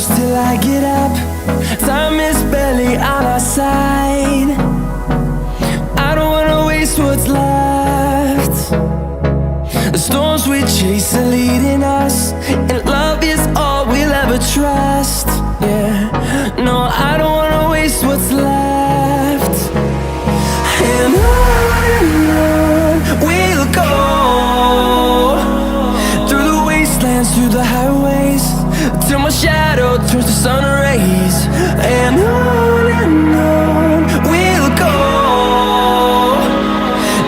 close till I get up. Time is barely on our side. I don't wanna waste what's left. The storms we chase are leading us, and love is all we'll ever trust. Yeah, no, I don't wanna waste what's left. And on we'll go, through the wastelands, through the highways, till my shadow turns to sun rays. And on we'll go,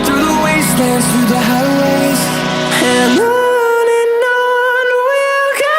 through the wastelands, through the highways, and on we'll go.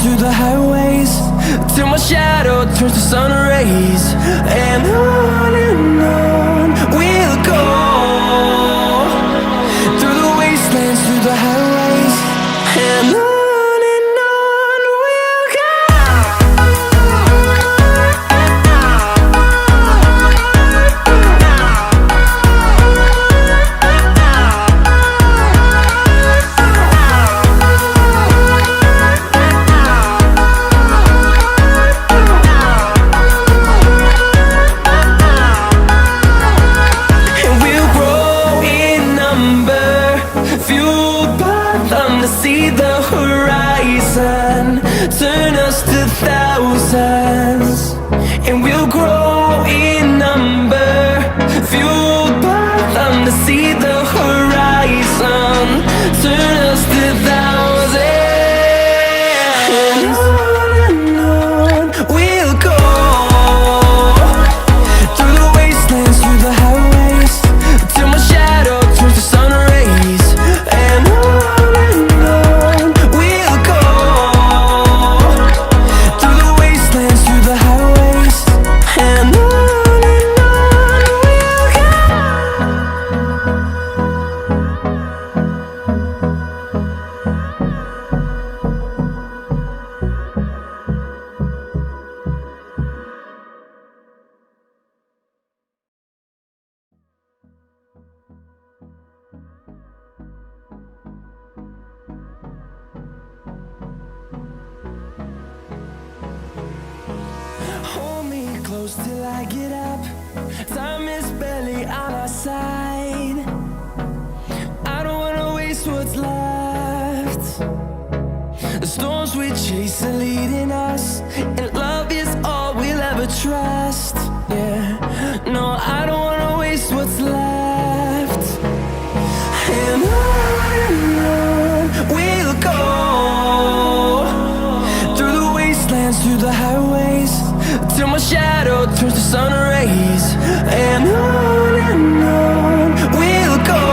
Through the highways, till my shadow turns to sun rays. And on we'll go, through the wastelands, through the highways, and on we'll go. See the horizon, turn us to thousands, and we'll grow in number, fueled by them. To see the horizon, turn us to thousands, and on we'll go, through the wastelands, through the highways, till my shadow turns to sun rays. And hold me close till I get up. Time is barely on our side. I don't wanna waste what's left. The storms we chase are leading us, and love is all we'll ever trust. Yeah, no, I don't wanna waste what's left. And on we'll go, through the wastelands, through the highways, till my shadow turns to sun rays. And on we'll go,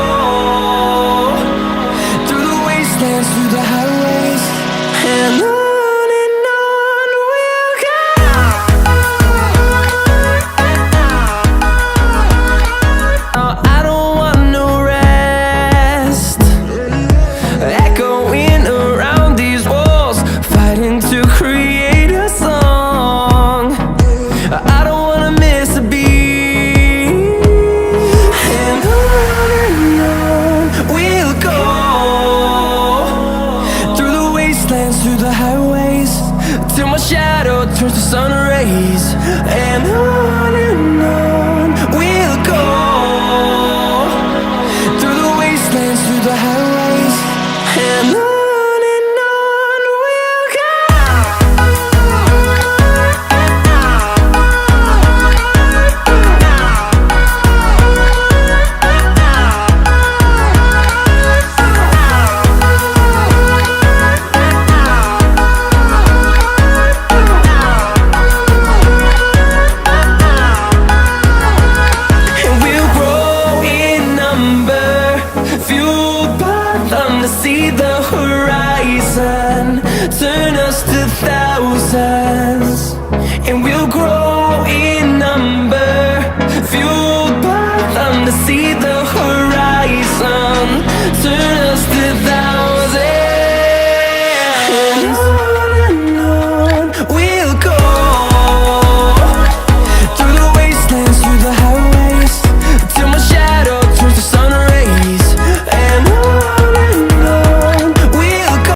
through the wastelands, through the highways, and on we'll go. I don't want no rest, echoing around these walls, fighting to create a song. I don't wanna miss see the